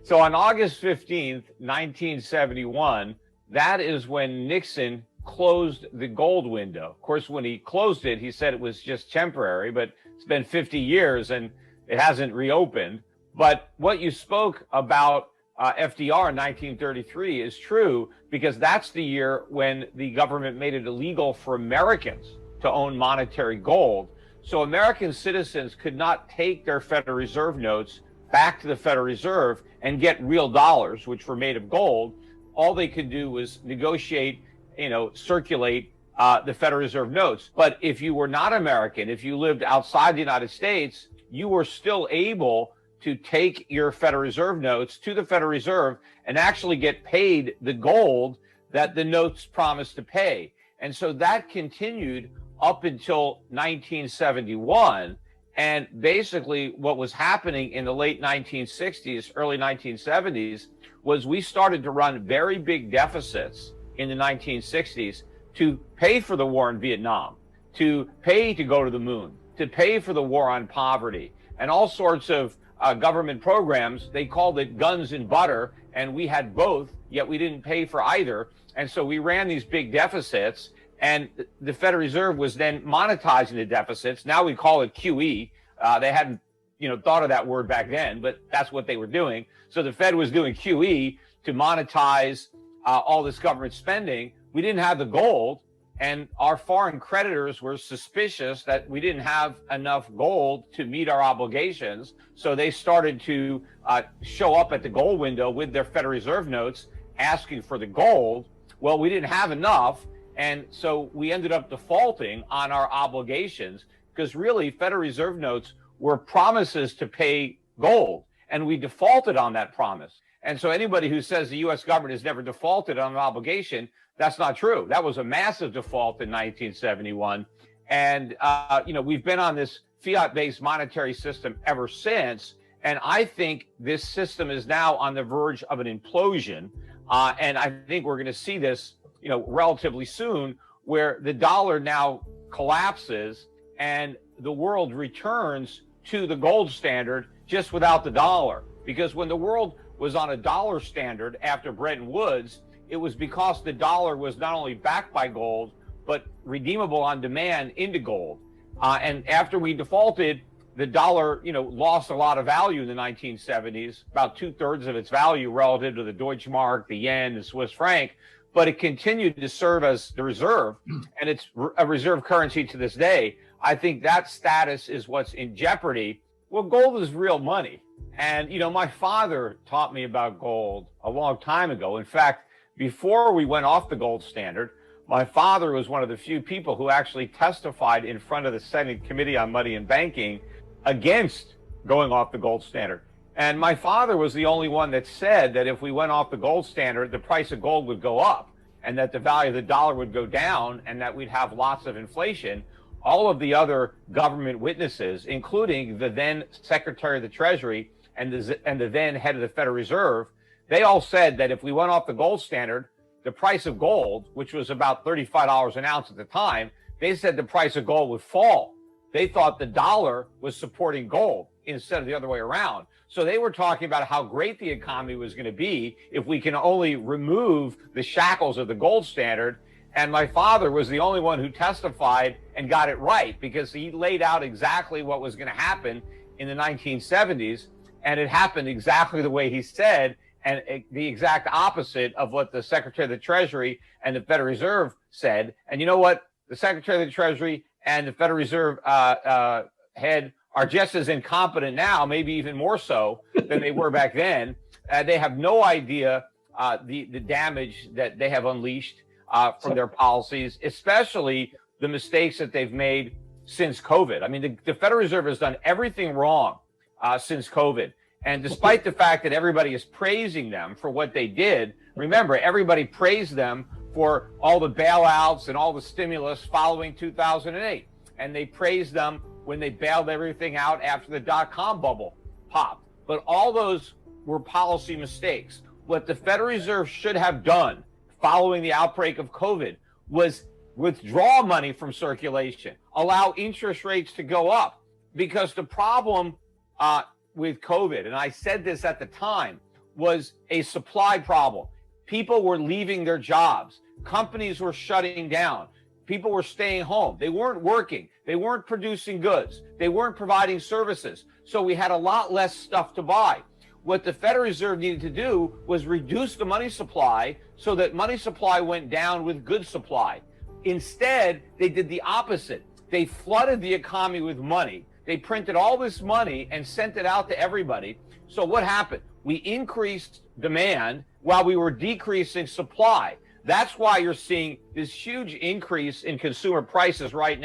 So on August 15th, 1971, that is when Nixon closed the gold window. Of course, when he closed it, he said it was just temporary, but it's been 50 years and it hasn't reopened. But what you spoke about FDR in 1933 is true, because that's the year when the government made it illegal for Americans to own monetary gold. So American citizens could not take their Federal Reserve notes back to the Federal Reserve and get real dollars, which were made of gold. All they could do was negotiate, circulate the Federal Reserve notes. But if you were not American, if you lived outside the United States, you were still able to take your Federal Reserve notes to the Federal Reserve and actually get paid the gold that the notes promised to pay. And so that continued up until 1971. And basically what was happening in the late 1960s, early 1970s, was we started to run very big deficits in the 1960s to pay for the war in Vietnam, to pay to go to the moon, to pay for the war on poverty, and all sorts of government programs. They called it guns and butter, and we had both, yet we didn't pay for either. And so we ran these big deficits, and the Federal Reserve was then monetizing the deficits. Now we call it QE. They hadn't, thought of that word back then, but that's what they were doing. So the Fed was doing QE to monetize all this government spending. We didn't have the gold, and our foreign creditors were suspicious that we didn't have enough gold to meet our obligations. So they started to show up at the gold window with their Federal Reserve notes asking for the gold. Well, we didn't have enough. And so we ended up defaulting on our obligations, because really Federal Reserve notes were promises to pay gold, and we defaulted on that promise. And so anybody who says the U.S. government has never defaulted on an obligation, that's not true. That was a massive default in 1971. And, we've been on this fiat-based monetary system ever since. And I think this system is now on the verge of an implosion. And I think we're going to see this, relatively soon, where the dollar now collapses and the world returns to the gold standard just without the dollar. Because when the world was on a dollar standard after Bretton Woods, it was because the dollar was not only backed by gold, but redeemable on demand into gold. And after we defaulted, the dollar, lost a lot of value in the 1970s, about 2/3 of its value relative to the Deutsche Mark, the yen, the Swiss franc. But it continued to serve as the reserve, and it's a reserve currency to this day. I think that status is what's in jeopardy. Well, gold is real money. And, my father taught me about gold a long time ago. In fact, before we went off the gold standard, my father was one of the few people who actually testified in front of the Senate Committee on Money and Banking against going off the gold standard. And my father was the only one that said that if we went off the gold standard, the price of gold would go up, and that the value of the dollar would go down, and that we'd have lots of inflation. All of the other government witnesses, including the then Secretary of the Treasury and the then head of the Federal Reserve, they all said that if we went off the gold standard, the price of gold, which was about $35 an ounce at the time, they said the price of gold would fall. They thought the dollar was supporting gold instead of the other way around. So they were talking about how great the economy was going to be if we can only remove the shackles of the gold standard. And my father was the only one who testified and got it right, because he laid out exactly what was going to happen in the 1970s. And it happened exactly the way he said, and the exact opposite of what the Secretary of the Treasury and the Federal Reserve said. And you know what? The Secretary of the Treasury and the Federal Reserve head are just as incompetent now, maybe even more so than they were back then. They have no idea the damage that they have unleashed from their policies, especially the mistakes that they've made since COVID. I mean, the Federal Reserve has done everything wrong since COVID. And despite the fact that everybody is praising them for what they did, remember, everybody praised them for all the bailouts and all the stimulus following 2008. And they praised them when they bailed everything out after the dot-com bubble popped. But all those were policy mistakes. What the Federal Reserve should have done following the outbreak of COVID was withdraw money from circulation, allow interest rates to go up. Because the problem with COVID, and I said this at the time, was a supply problem. People were leaving their jobs. Companies were shutting down. People were staying home. They weren't working. They weren't producing goods. They weren't providing services. So we had a lot less stuff to buy. What the Federal Reserve needed to do was reduce the money supply so that money supply went down with goods supply. Instead, they did the opposite. They flooded the economy with money. They printed all this money and sent it out to everybody. So what happened? We increased demand while we were decreasing supply. That's why you're seeing this huge increase in consumer prices right now.